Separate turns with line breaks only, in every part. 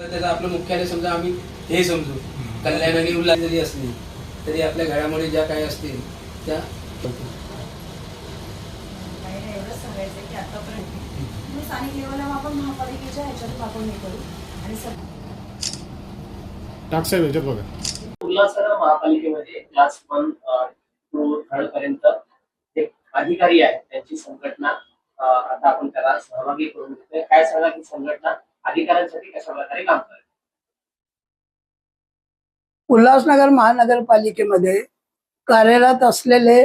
त्याचा आपलं मुख्यालय समजा आम्ही हे समजू, कल्याण आणि उल्हास जरी असली तरी आपल्या घडामोडी ज्या काही असतील त्या
एवढंच सांगायचं की आतापर्यंत स्थानिक लेवलला आपण महापालिकेच्या ह्याच्यातून आपण हे करू आणि
टाकसाहेब ह्याच्यात बघा.
उल्हासनगर महापालिकेमध्ये क्लास 1 to 3rd पर्यंत जे अधिकारी आहेत त्यांची संघटना आता आपण त्याला सहभागी करून घेतोय. काय सांगा की संघटना अधिकाऱ्यांसाठी कशा प्रकारे काम करते?
उल्हासनगर महानगरपालिकेमध्ये कार्यरत असलेले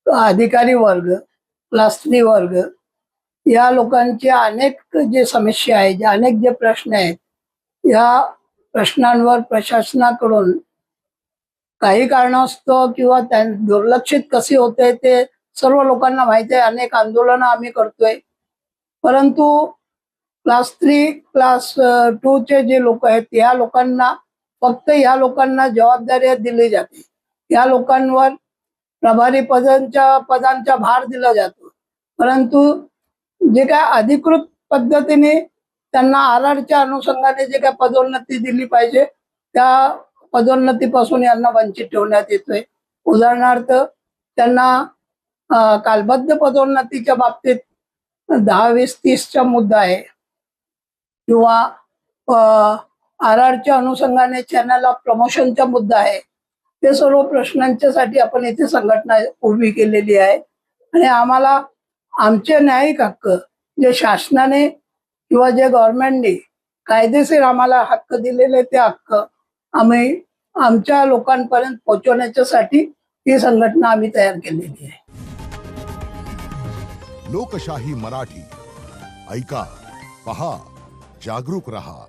अधिकारी वर्ग, क्लास 3 वर्ग या लोकांचे अनेक जे समस्या आहेत, अनेक जे प्रश्न आहेत, या प्रश्नांवर प्रशासनाकडून काही कारणास्तव किंवा दुर्लक्षित कसे होते ते सर्व लोकांना माहिती आहे. अनेक आंदोलनं आम्ही करतोय, परंतु क्लास 3 क्लास 2 चे जे लोक आहेत या लोकांना फक्त या लोकांना जबाबदारी दिली जाते, या लोकांवर प्रभारी पदांचा भार दिला जातो, परंतु जे काय अधिकृत पद्धतीने त्यांना आरआरच्या अनुषंगाने जे काय पदोन्नती दिली पाहिजे त्या पदोन्नतीपासून यांना वंचित ठेवण्यात येतोय. उदाहरणार्थ त्यांना कालबद्ध पदोन्नतीच्या बाबतीत 10, 20, 30चा मुद्दा आहे किंवा आरआरच्या अनुषंगाने चॅनल ऑफ प्रमोशनचा मुद्दा आहे. ते सर्व प्रश्नांच्यासाठी आपण इथे संघटना उभी केलेली आहे आणि आम्हाला आमचे न्यायिक हक्क जे शासनाने किंवा जे गव्हर्नमेंटने कायदेशीर आम्हाला हक्क दिलेले ते हक्क आम्ही आमच्या लोकांपर्यंत पोहोचवण्याच्यासाठी ही संघटना आम्ही तयार केलेली आहे.
लोकशाही मराठी ऐका, पहा, जागरूक रहा.